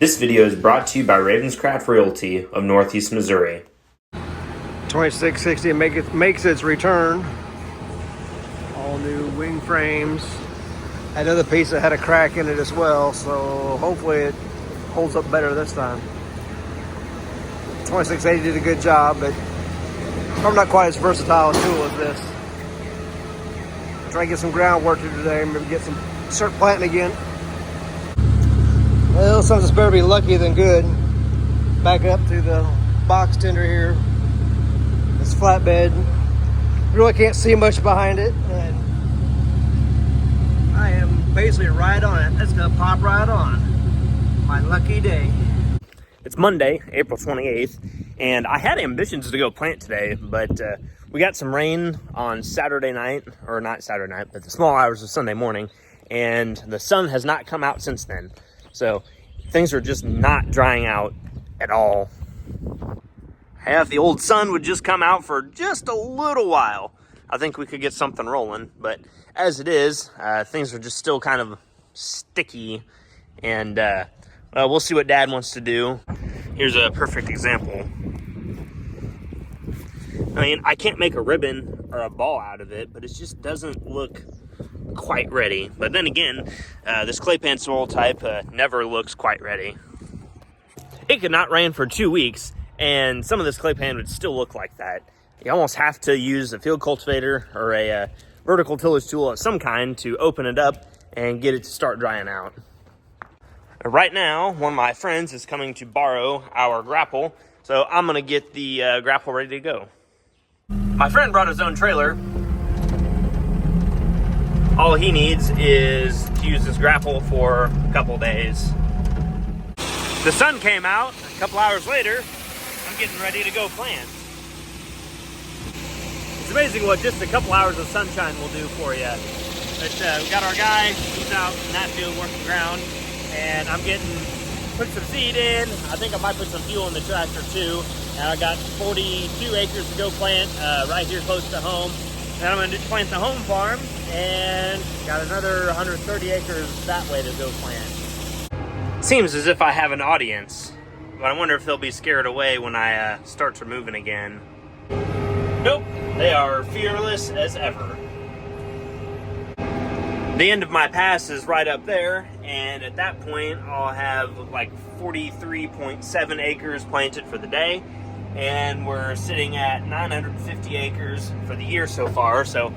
This video is brought to you by Ravenscraft Realty of Northeast Missouri. 2660 makes its return. All new wing frames. Another piece that had a crack in it as well, so hopefully it holds up better this time. 2680 did a good job, but I'm not quite as versatile a tool as this. Try to get some groundwork to do today, maybe start planting again. Well, something's better be lucky than good. Back up to the box tender here. This flatbed. Really can't see much behind it. And I am basically right on it. It's gonna pop right on. My lucky day. It's Monday, April 28th, and I had ambitions to go plant today, but we got some rain on Saturday night, or not Saturday night, but the small hours of Sunday morning, and the sun has not come out since then. So things are just not drying out at all. If the old sun would just come out for just a little while, I think we could get something rolling. But as it is, things are just still kind of sticky, and we'll see what Dad wants to do. Here's a perfect example. I mean, I can't make a ribbon or a ball out of it, but it just doesn't look quite ready. But then again, this clay pan soil type never looks quite ready. It could not rain for 2 weeks, and some of this clay pan would still look like that. You almost have to use a field cultivator or a vertical tillage tool of some kind to open it up and get it to start drying out. Right now, one of my friends is coming to borrow our grapple, so I'm gonna get the grapple ready to go. My friend brought his own trailer. All he needs is to use his grapple for a couple days. The sun came out a couple hours later. I'm getting ready to go plant. It's amazing what just a couple hours of sunshine will do for you. But we got our guy, he's out in that field working ground, and I'm put some seed in. I think I might put some fuel in the tractor too. And I got 42 acres to go plant right here close to home. And I'm gonna plant the home farm, and got another 130 acres that way to go plant. Seems as if I have an audience, but I wonder if they'll be scared away when I start to moving again. Nope, they are fearless as ever. The end of my pass is right up there, and at that point I'll have like 43.7 acres planted for the day, and we're sitting at 950 acres for the year so far. So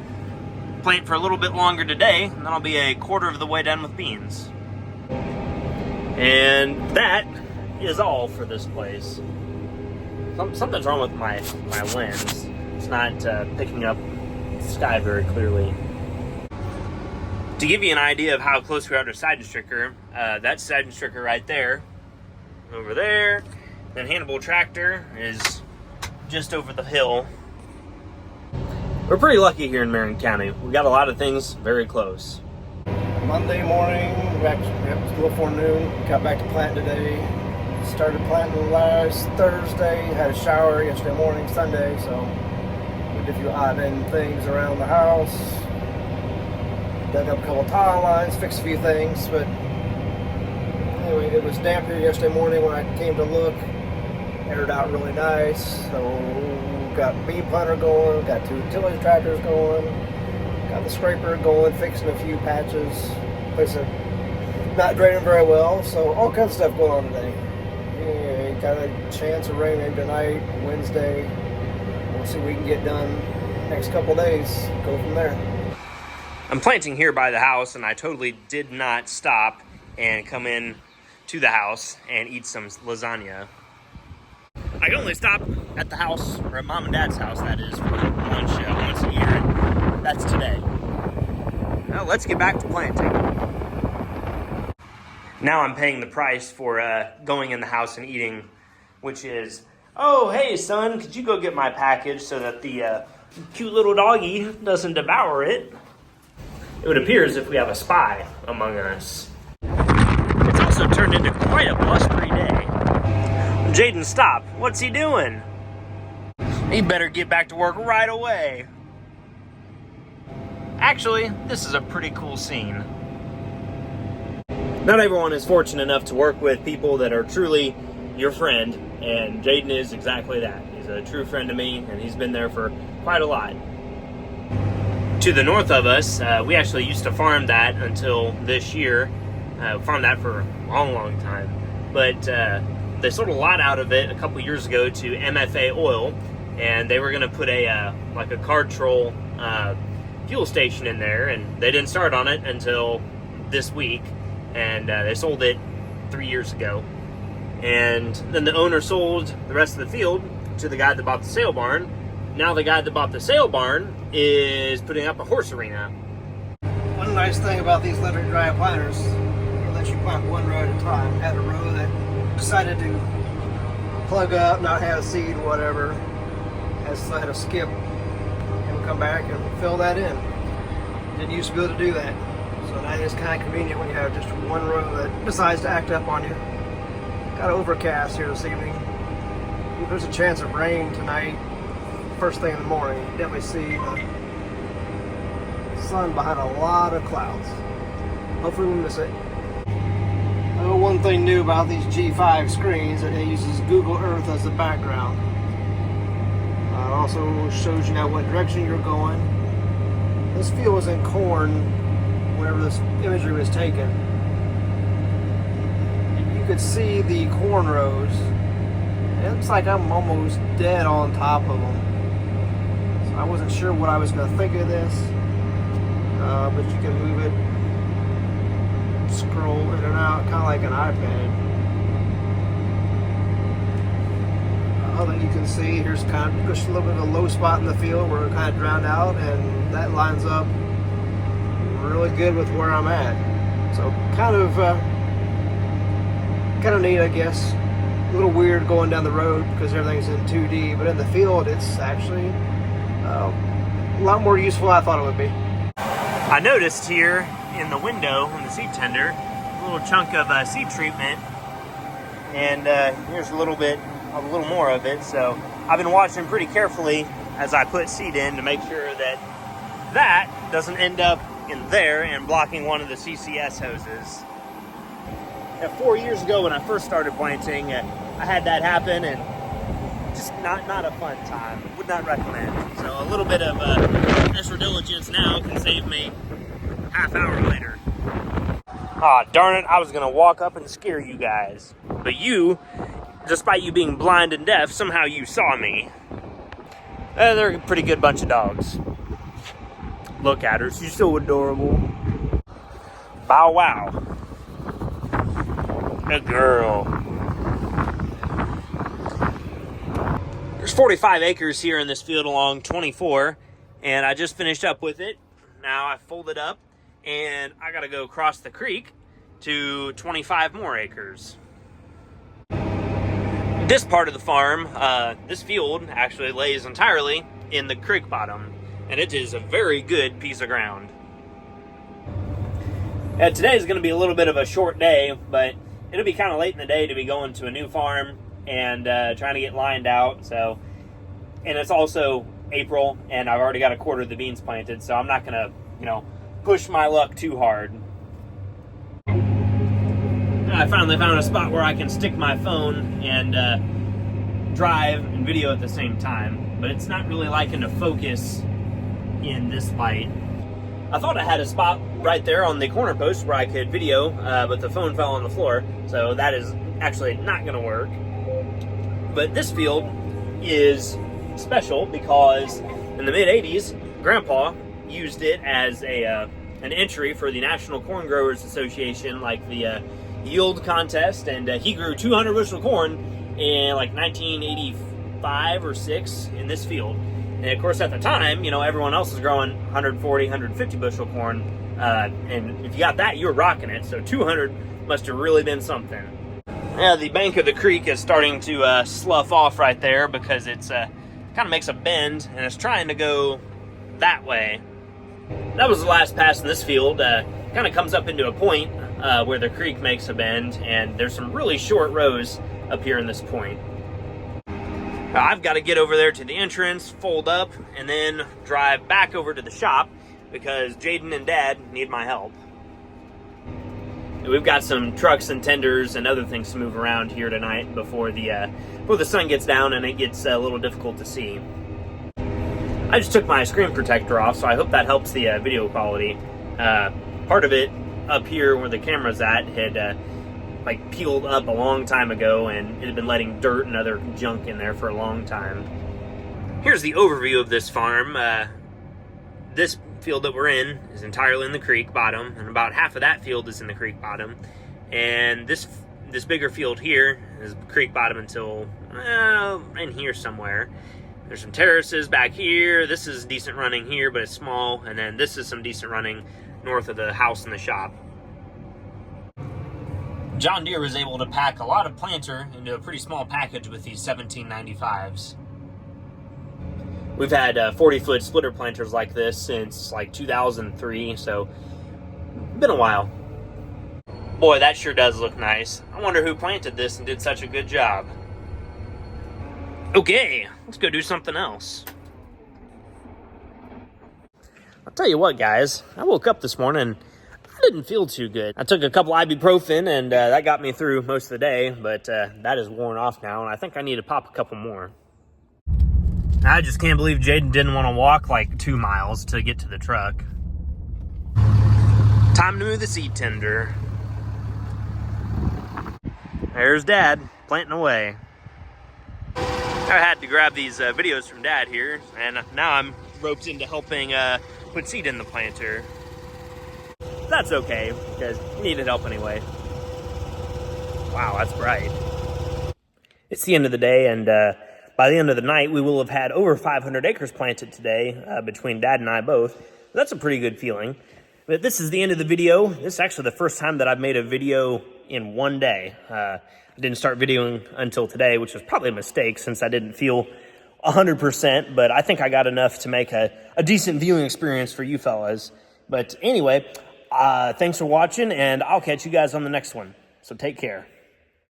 plant for a little bit longer today, and then I'll be a quarter of the way done with beans. And that is all for this place. Something's wrong with my lens. It's not picking up the sky very clearly. To give you an idea of how close we are to side stricker, that side stricker right there, over there, then Hannibal tractor is just over the hill. We're pretty lucky here in Marion County. We got a lot of things very close. Monday morning, back a little before noon, got back to plant today. Started planting last Thursday, had a shower yesterday morning, Sunday, so we did a few odd end things around the house. Dug up a couple tile lines, fixed a few things, but anyway, it was damp here yesterday morning when I came to look. Aired out really nice, so got bee punter going, got 2 tillage tractors going, got the scraper going, fixing a few patches, place not draining very well, so all kinds of stuff going on today. Yeah, got a chance of rain maybe tonight, Wednesday. We'll see what we can get done next couple days, go from there. I'm planting here by the house, and I totally did not stop and come in to the house and eat some lasagna. I can only stop at the house, or at Mom and Dad's house, that is, for lunch once a year, and that's today. Now let's get back to planting. Now I'm paying the price for going in the house and eating, which is, oh, hey, son, could you go get my package so that the cute little doggy doesn't devour it? It would appear as if we have a spy among us. It's also turned into quite a blustery day. Jaden, stop. What's he doing? He better get back to work right away. Actually, this is a pretty cool scene. Not everyone is fortunate enough to work with people that are truly your friend, and Jaden is exactly that. He's a true friend to me, and he's been there for quite a lot. To the north of us, we actually used to farm that until this year. Farmed that for a long time. But they sold a lot out of it a couple years ago to MFA Oil, and they were going to put a like a card troll fuel station in there, and they didn't start on it until this week, and they sold it 3 years ago. And then the owner sold the rest of the field to the guy that bought the sale barn. Now the guy that bought the sale barn is putting up a horse arena. One nice thing about these electric drive planters, they let you plant one row at a time. Had a row that decided to plug up, not have a seed, whatever, had a skip, and come back and fill that in. Didn't used to be able to do that. So that is kind of convenient when you have just one row that decides to act up on you. Got overcast here this evening. There's a chance of rain tonight. First thing in the morning, you definitely see the sun behind a lot of clouds. Hopefully we miss it. One thing new about these G5 screens that it uses Google Earth as the background. It also shows you now what direction you're going. This field was in corn whenever this imagery was taken. You could see the corn rows. It looks like I'm almost dead on top of them. So I wasn't sure what I was going to think of this, but you can move it, scroll in and out, kind of like an iPad. Other you can see, here's kind of just a little bit of a low spot in the field where it kind of drowned out, and that lines up really good with where I'm at. So kind of neat, I guess. A little weird going down the road because everything's in 2D, but in the field it's actually a lot more useful than I thought it would be. I noticed here in the window on the seed tender a little chunk of seed treatment, and here's a little more of it. So I've been watching pretty carefully as I put seed in to make sure that that doesn't end up in there and blocking one of the CCS hoses. 4 years ago when I first started planting, I had that happen, and just not a fun time. Would not recommend. So a little bit of extra diligence now can save me half hour later. Ah, darn it, I was gonna walk up and scare you guys. But you, despite you being blind and deaf, somehow you saw me. They're a pretty good bunch of dogs. Look at her, she's so adorable. Bow wow. Good girl. There's 45 acres here in this field along 24, and I just finished up with it. Now I folded up, and I gotta go across the creek to 25 more acres. This part of the farm, this field actually lays entirely in the creek bottom, and it is a very good piece of ground. Today is going to be a little bit of a short day, but it'll be kind of late in the day to be going to a new farm and trying to get lined out. So, and it's also April, and I've already got a quarter of the beans planted, so I'm not going to, push my luck too hard. I finally found a spot where I can stick my phone and drive and video at the same time, but it's not really liking to focus in this light. I thought I had a spot right there on the corner post where I could video, but the phone fell on the floor, so that is actually not going to work. But this field is special because in the mid-'80s, Grandpa used it as an entry for the National Corn Growers Association, like the yield contest, and he grew 200 bushel corn in like 1985 or 6 in this field. And of course, at the time, everyone else was growing 140, 150 bushel corn. And if you got that, you were rocking it. So 200 must have really been something. Yeah, the bank of the creek is starting to slough off right there because it's kind of makes a bend, and it's trying to go that way. That was the last pass in this field. Kind of comes up into a point where the creek makes a bend, and there's some really short rows up here in this point. I've got to get over there to the entrance, fold up, and then drive back over to the shop because Jaden and Dad need my help. We've got some trucks and tenders and other things to move around here tonight before the sun gets down and it gets a little difficult to see. I just took my screen protector off, so I hope that helps the video quality. Part of it up here where the camera's at had like peeled up a long time ago, and it had been letting dirt and other junk in there for a long time. Here's the overview of this farm. This field that we're in is entirely in the creek bottom, and about half of that field is in the creek bottom. And this bigger field here is creek bottom until in here somewhere. There's some terraces back here. This is decent running here, but it's small. And then this is some decent running north of the house and the shop. John Deere was able to pack a lot of planter into a pretty small package with these 1795s. We've had 40-foot splitter planters like this since like 2003, so been a while. Boy, that sure does look nice. I wonder who planted this and did such a good job. Okay, let's go do something else. I'll tell you what, guys, I woke up this morning, I didn't feel too good. I took a couple ibuprofen, and that got me through most of the day, but that is worn off now, and I think I need to pop a couple more. I just can't believe Jaden didn't want to walk like 2 miles to get to the truck. Time to move the seed tender. There's Dad, planting away. I had to grab these videos from Dad here, and now I'm roped into helping put seed in the planter. That's okay, because he needed help anyway. Wow, that's bright. It's the end of the day, and by the end of the night, we will have had over 500 acres planted today between Dad and I both. That's a pretty good feeling. But this is the end of the video. This is actually the first time that I've made a video in one day. I didn't start videoing until today, which was probably a mistake since I didn't feel 100%, but I think I got enough to make a decent viewing experience for you fellas. But anyway, thanks for watching, and I'll catch you guys on the next one. So take care.